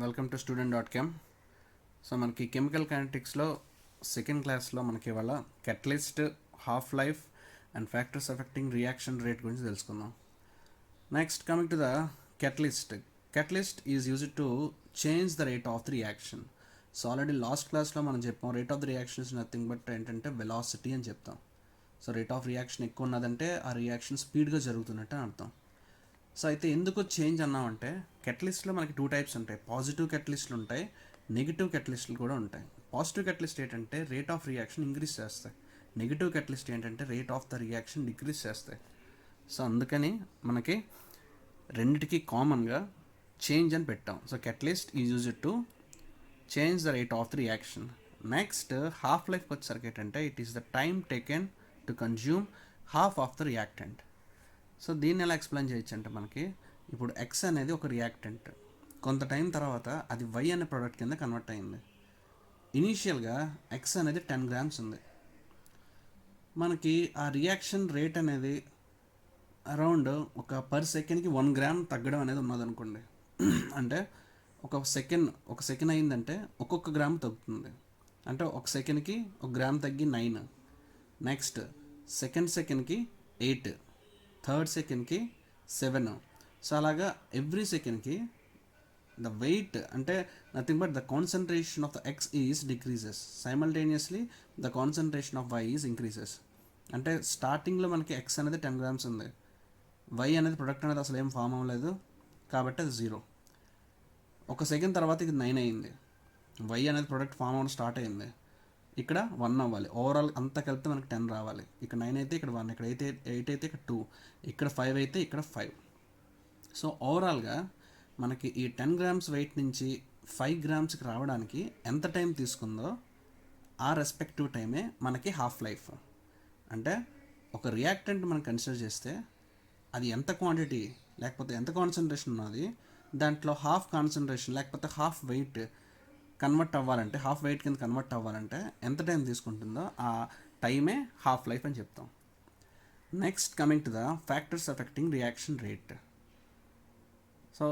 Welcome to student dot com. So మనకి chemical కైనెటిక్స్లో second క్లాస్లో మనకి ఇవాళ catalyst, half life and factors affecting reaction rate గురించి తెలుసుకుందాం. Next coming to the catalyst. Catalyst is used to change the rate of the reaction. So already last క్లాస్లో మనం చెప్పాం rate of the reaction is nothing but ఏంటంటే velocity అని చెప్తాం. So rate of reaction ఎక్కువ ఉన్నదంటే ఆ రియాక్షన్ స్పీడ్గా జరుగుతున్నట్టు అని అర్థం. సో అయితే ఎందుకు చేంజ్ అన్నామంటే కెటలిస్ట్లో మనకి టూ టైప్స్ ఉంటాయి. పాజిటివ్ కెటలిస్ట్లు ఉంటాయి, నెగిటివ్ కెటలిస్ట్లు కూడా ఉంటాయి. పాజిటివ్ కెటలిస్ట్ ఏంటంటే రేట్ ఆఫ్ రియాక్షన్ ఇంక్రీజ్ చేస్తాయి. నెగిటివ్ కెటలిస్ట్ ఏంటంటే rate of the reaction decrease చేస్తాయి. సో అందుకని మనకి రెండిటికి కామన్గా చేంజ్ అని పెట్టాం. So catalyst is used to change the rate of the reaction. Next half లైఫ్కి వచ్చేసరికి ఏంటంటే it is the time taken to consume half of the reactant. So దీన్ని ఎలా ఎక్స్ప్లెయిన్ చేయొచ్చు అంటే మనకి ఇప్పుడు ఎక్స్ అనేది ఒక రియాక్టెంట్, కొంత టైం తర్వాత అది వై అనే ప్రోడక్ట్ కింద కన్వర్ట్ అయింది. ఇనీషియల్గా ఎక్స్ అనేది 10 grams ఉంది. మనకి ఆ రియాక్షన్ రేట్ అనేది అరౌండ్ ఒక పర్ సెకండ్కి 1 gram తగ్గడం అనేది ఉన్నదనుకోండి. అంటే ఒక సెకండ్ అయిందంటే ఒక్కొక్క గ్రామ్ తగ్గుతుంది. అంటే ఒక సెకండ్కి 1 gram తగ్గి 9, నెక్స్ట్ సెకండ్కి 8, థర్డ్ సెకండ్కి 7. సో అలాగా ఎవ్రీ సెకండ్కి ద వెయిట్ అంటే nothing but the concentration of the x is decreases, simultaneously the concentration of y is increases. అంటే స్టార్టింగ్లో మనకి ఎక్స్ అనేది 10 grams ఉంది, వై అనేది ప్రొడక్ట్ అనేది అసలు ఏం ఫామ్ అవ్వలేదు కాబట్టి అది 0. ఒక సెకండ్ తర్వాత ఇది 9 అయింది, వై అనేది ప్రొడక్ట్ ఫామ్ అవ్వడం స్టార్ట్ అయింది, ఇక్కడ 1 అవ్వాలి. ఓవరాల్ అంతా కలిపితే మనకి 10 రావాలి. ఇక్కడ 9 అయితే ఇక్కడ 1, ఇక్కడ 8 అయితే ఇక్కడ 2, ఇక్కడ 5 అయితే ఇక్కడ 5. సో ఓవరాల్గా మనకి ఈ 10 grams వెయిట్ నుంచి 5 gramsకి రావడానికి ఎంత టైం తీసుకుందో ఆ రెస్పెక్టివ్ టైమే మనకి హాఫ్ లైఫ్. అంటే ఒక రియాక్టెంట్ మనం కన్సిడర్ చేస్తే అది ఎంత క్వాంటిటీ లేకపోతే ఎంత కాన్సన్ట్రేషన్ ఉన్నది, దాంట్లో హాఫ్ కాన్సన్ట్రేషన్ లేకపోతే హాఫ్ వెయిట్ కన్వర్ట్ అవ్వాలంటే, హాఫ్ వెయిట్ కింద కన్వర్ట్ అవ్వాలంటే ఎంత టైం తీసుకుంటుందో ఆ టైమే హాఫ్ లైఫ్ అని చెప్తాం. Next coming to the factors affecting reaction rate. So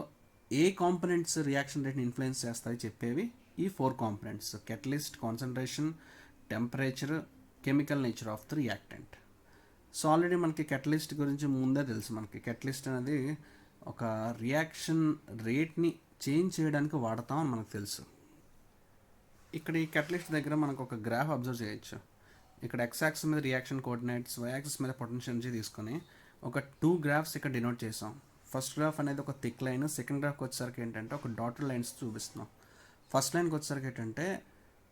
ఏ కాంపనెంట్స్ రియాక్షన్ రేట్ని ఇన్ఫ్లుయెన్స్ చేస్తాయి చెప్పేవి ఈ 4 components: catalyst, concentration, temperature, chemical nature of the reactant. So already మనకి కెటలిస్ట్ గురించి ముందే తెలుసు. మనకి కెటలిస్ట్ అనేది ఒక రియాక్షన్ రేట్ని చేంజ్ చేయడానికి వాడతాం అని మనకు తెలుసు. ఇక్కడ ఈ కెటలిస్ట్ దగ్గర మనకు ఒక గ్రాఫ్ అబ్జర్వ్ చేయొచ్చు. ఇక్కడ ఎక్స్ యాక్సిస్ మీద రియాక్షన్ కోఆర్డినేట్స్, వై యాక్సిస్ మీద పొటెన్షియల్ ఎనర్జీ తీసుకొని ఒక 2 graphs ఇక్కడ డినోట్ చేసాం. ఫస్ట్ గ్రాఫ్ అనేది ఒక థిక్ లైన్, సెకండ్ గ్రాఫ్కి వచ్చేసరికి ఏంటంటే ఒక డాటెడ్ లైన్స్ చూపిస్తున్నాం. ఫస్ట్ లైన్కి వచ్చేసరికి ఏంటంటే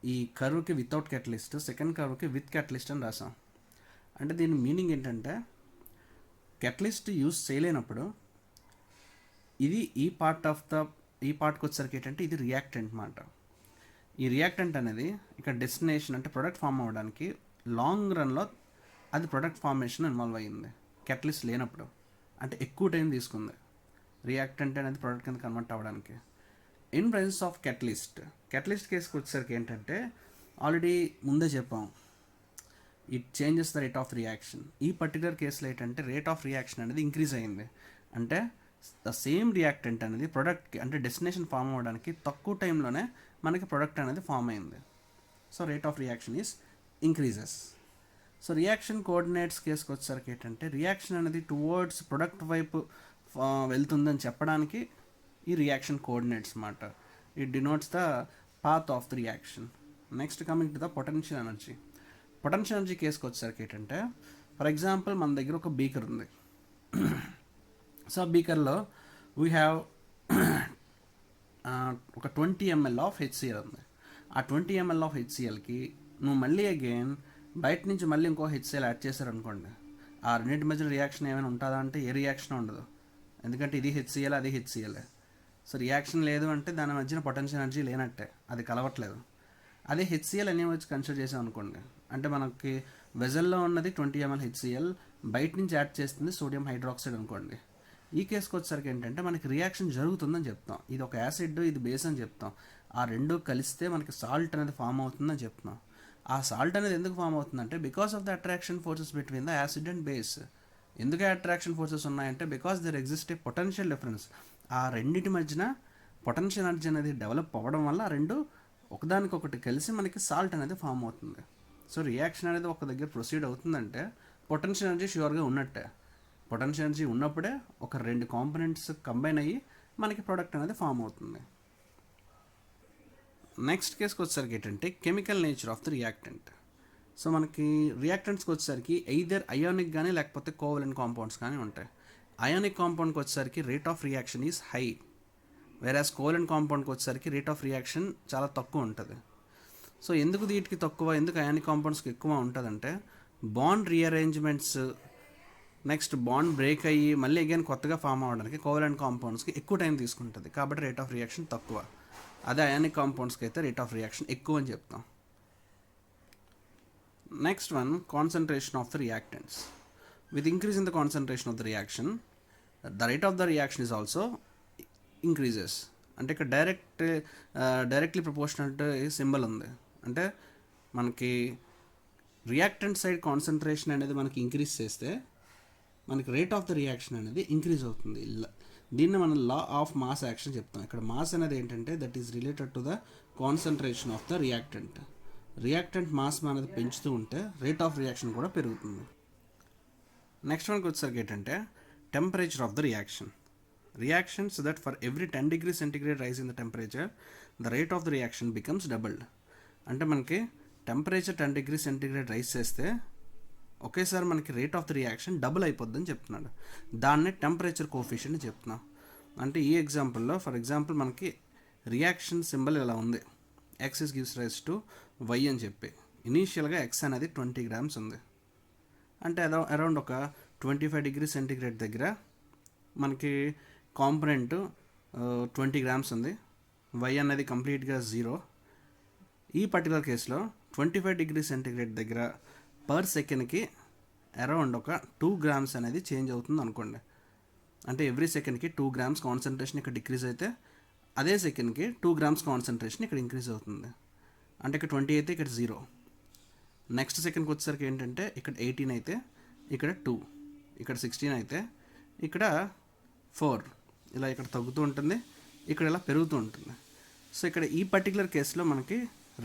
ఈ కర్వ్కి వితౌట్ కెటలిస్ట్, సెకండ్ కర్వ్కి విత్ కెటలిస్ట్ అని రాసాం. అంటే దీని మీనింగ్ ఏంటంటే కెటలిస్ట్ యూస్ చేయలేనప్పుడు ఇది ఈ పార్ట్కి వచ్చేసరికి ఏంటంటే ఇది రియాక్టెంట్ మాట. ఈ రియాక్టెంట్ అనేది ఇక్కడ డెస్టినేషన్ అంటే ప్రొడక్ట్ ఫామ్ అవ్వడానికి లాంగ్ రన్లో అది ప్రొడక్ట్ ఫార్మేషన్ ఇన్వాల్వ్ అయ్యింది. కెటలిస్ట్ లేనప్పుడు అంటే ఎక్కువ టైం తీసుకుంది రియాక్టెంట్ అనేది ప్రొడక్ట్ కింద కన్వర్ట్ అవ్వడానికి. ఇన్ ప్రెజెన్స్ ఆఫ్ కెటలిస్ట్ కేసుకి వచ్చేసరికి ఏంటంటే ఆల్రెడీ ముందే చెప్పాం, it changes the rate of reaction. ఈ పర్టికులర్ కేసులో ఏంటంటే రేట్ ఆఫ్ రియాక్షన్ అనేది ఇంక్రీజ్ అయ్యింది. అంటే ద సేమ్ రియాక్టెంట్ అనేది ప్రొడక్ట్కి అంటే డెస్టినేషన్ ఫామ్ అవ్వడానికి తక్కువ టైంలోనే మనకి ప్రొడక్ట్ అనేది ఫామ్ అయింది. So rate of reaction is increases. So reaction coordinates కేసుకి వచ్చేసరికి ఏంటంటే రియాక్షన్ అనేది టువర్డ్స్ ప్రొడక్ట్ వైపు వెళ్తుందని చెప్పడానికి ఈ రియాక్షన్ కోఆర్డినేట్స్ మాట. It denotes the path of the reaction. Next coming to the potential energy. Potential energy కేసుకి వచ్చేసరికి ఏంటంటే ఫర్ ఎగ్జాంపుల్ మన దగ్గర ఒక బీకర్ ఉంది. సో బీకర్లో వీ హ్యావ్ ఒక 20 ml ఆఫ్ HCl ఉంది. ఆ 20 ml ఆఫ్ HClకి నువ్వు మళ్ళీ అగైన్ బయట నుంచి మళ్ళీ ఇంకో HCl యాడ్ చేశారనుకోండి, ఆ రెండింటి మధ్య రియాక్షన్ ఏమైనా ఉంటుందా అంటే ఏ రియాక్షన్ ఉండదు. ఎందుకంటే ఇది HCl అది HCl. సో రియాక్షన్ లేదు అంటే దాని మధ్యన పొటెన్షియల్ ఎనర్జీ లేనట్టే, అది కలవట్లేదు. అదే HCl అనే వచ్చి కన్సిడర్ చేసాం అనుకోండి, అంటే మనకి వెజల్లో ఉన్నది 20 ml HCl, బయట నుంచి యాడ్ చేస్తుంది సోడియం హైడ్రాక్సైడ్ అనుకోండి. ఈ కేసుకి వచ్చేసరికి ఏంటంటే మనకి రియాక్షన్ జరుగుతుందని చెప్తాం. ఇది ఒక యాసిడ్, ఇది బేస్ అని చెప్తాం. ఆ రెండు కలిస్తే మనకి సాల్ట్ అనేది ఫామ్ అవుతుందని చెప్తున్నాం. ఆ సాల్ట్ అనేది ఎందుకు ఫామ్ అవుతుందంటే because of the attraction forces between the acid and base. ఎందుకు అట్రాక్షన్ ఫోర్సెస్ ఉన్నాయంటే because there exist A potential difference. ఆ రెండింటి మధ్యన పొటెన్షియల్ ఎనర్జీ అనేది డెవలప్ అవ్వడం వల్ల ఆ రెండు ఒకదానికొకటి కలిసి మనకి సాల్ట్ అనేది ఫామ్ అవుతుంది. సో రియాక్షన్ అనేది ఒక దగ్గర ప్రొసీడ్ అవుతుందంటే పొటెన్షియల్ ఎనర్జీ ష్యూర్గా ఉన్నట్టే. పొటెన్షియల్ ఎనర్జీ ఉన్నప్పుడే ఒక రెండు కాంపోనెంట్స్ కంబైన్ అయ్యి మనకి ప్రోడక్ట్ అనేది ఫామ్ అవుతుంది. నెక్స్ట్ కేసుకి వచ్చేసరికి ఏంటంటే chemical nature of the reactant. So మనకి రియాక్టెంట్స్కి వచ్చేసరికి ఎయిదర్ అయానిక్ కానీ లేకపోతే కోవలెంట్ కాంపౌండ్స్ కానీ ఉంటాయి. అయానిక్ కాంపౌండ్కి వచ్చేసరికి rate of reaction is high, whereas covalent కాంపౌండ్కి వచ్చేసరికి రేట్ ఆఫ్ రియాక్షన్ చాలా తక్కువ ఉంటుంది. సో ఎందుకు వీటికి తక్కువ, ఎందుకు అయానిక్ కాంపౌండ్స్కి ఎక్కువ ఉంటుందంటే bond rearrangements, next bond break అయ్యి మళ్ళీ అగైన్ కొత్తగా ఫామ్ అవ్వడానికి కోవలెంట్ కాంపౌండ్స్కి ఎక్కువ టైం తీసుకుంటుంది, కాబట్టి రేట్ ఆఫ్ రియాక్షన్ తక్కువ. అదే అయానిక్ కాంపౌండ్స్కి అయితే రేట్ ఆఫ్ రియాక్షన్ ఎక్కువ అని చెప్తాం. Next one, concentration of the reactants. With increase in the concentration of the reaction the rate of the reaction is also increases. అంటే ఇక్కడ డైరెక్ట్లీ ప్రపోర్షనల్ సింబల్ ఉంది. అంటే మనకి రియాక్టెంట్ సైడ్ కాన్సన్ట్రేషన్ అనేది మనకి ఇంక్రీజ్ చేస్తే మనకి రేట్ ఆఫ్ ద రియాక్షన్ అనేది ఇంక్రీజ్ అవుతుంది. దీన్ని మనం లా ఆఫ్ మాస్ యాక్షన్ చెప్తాం. ఇక్కడ మాస్ అనేది ఏంటంటే that is related to the concentration of the reactant. Reactant mass అనేది పెంచుతూ ఉంటే రేట్ ఆఫ్ రియాక్షన్ కూడా పెరుగుతుంది. నెక్స్ట్ వన్కి వచ్చేసరికి ఏంటంటే temperature of the reaction. Reactions that for every 10 degrees centigrade rise in the temperature, the rate of the reaction becomes doubled. అంటే మనకి టెంపరేచర్ 10 degrees centigrade రైజ్ చేస్తే ఒకేసారి మనకి rate of the reaction double అయిపోద్దని చెప్తున్నాడు. దాన్నే టెంపరేచర్ కోఎఫిషియంట్ చెప్తున్నాం. అంటే ఈ ఎగ్జాంపుల్లో ఫర్ ఎగ్జాంపుల్ మనకి రియాక్షన్ సింబల్ ఇలా ఉంది, x is gives rise to y అని చెప్పి. ఇనీషియల్గా ఎక్స్ అనేది 20 grams ఉంది. అంటే అరౌండ్ ఒక 25 degrees centigrade దగ్గర మనకి కాంపొనెంట్ 20 grams ఉంది, వై అనేది కంప్లీట్గా 0. ఈ పర్టికులర్ కేసులో 25 degrees centigrade దగ్గర పర్ సెకండ్కి అరౌండ్ ఒక 2 grams అనేది చేంజ్ అవుతుంది అనుకోండి. అంటే ఎవ్రీ సెకండ్కి 2 grams కాన్సన్ట్రేషన్ ఇక్కడ డిక్రీజ్ అయితే అదే సెకండ్కి 2 grams కాన్సన్ట్రేషన్ ఇక్కడ ఇంక్రీజ్ అవుతుంది. అంటే ఇక్కడ 20 అయితే ఇక్కడ 0. నెక్స్ట్ సెకండ్కి వచ్చేసరికి ఏంటంటే ఇక్కడ 18 అయితే ఇక్కడ 2, ఇక్కడ 16 అయితే ఇక్కడ 4, ఇలా ఇక్కడ తగ్గుతూ ఉంటుంది, ఇక్కడ ఇలా పెరుగుతూ ఉంటుంది. సో ఇక్కడ ఈ పర్టికులర్ కేసులో మనకి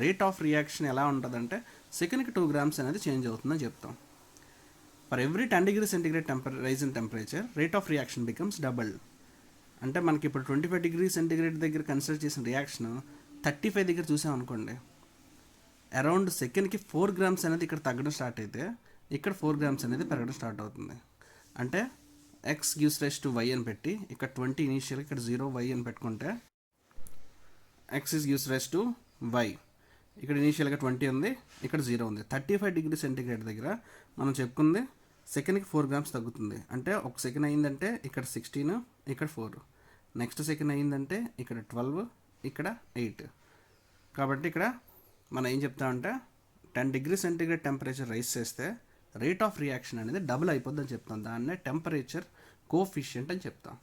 రేట్ ఆఫ్ రియాక్షన్ ఎలా ఉంటుందంటే సెకండ్కి 2 grams అనేది చేంజ్ అవుతుందని చెప్తాం. For every 10 degrees centigrade rise in temperature rate of reaction becomes double. అంటే మనకి ఇప్పుడు 25 degrees centigrade దగ్గర కన్సిడర్ చేసిన రియాక్షన్ 35 దగ్గర చూసాం అనుకోండి, అరౌండ్ సెకండ్కి 4 grams అనేది ఇక్కడ తగ్గడం స్టార్ట్ అయితే ఇక్కడ 4 grams అనేది పెరగడం స్టార్ట్ అవుతుంది. అంటే x gives rise to y అని పెట్టి ఇక్కడ 20 ఇనీషియల్, ఇక్కడ 0 వై అని పెట్టుకుంటే x is gives rise to y, ఇక్కడ ఇనీషియల్గా 20 ఉంది, ఇక్కడ 0 ఉంది. 35 degrees centigrade దగ్గర మనం చెప్పుకుంది సెకండ్కి 4 grams తగ్గుతుంది. అంటే ఒక సెకండ్ అయిందంటే ఇక్కడ 16, ఇక్కడ 4, నెక్స్ట్ సెకండ్ అయిందంటే ఇక్కడ 12, ఇక్కడ 8. కాబట్టి ఇక్కడ మనం ఏం చెప్తామంటే 10 degrees centigrade టెంపరేచర్ రైజ్ చేస్తే రేట్ ఆఫ్ రియాక్షన్ అనేది డబుల్ అయిపోద్దని చెప్తాం. దాన్నే టెంపరేచర్ కోఎఫిషియంట్ అని చెప్తాం.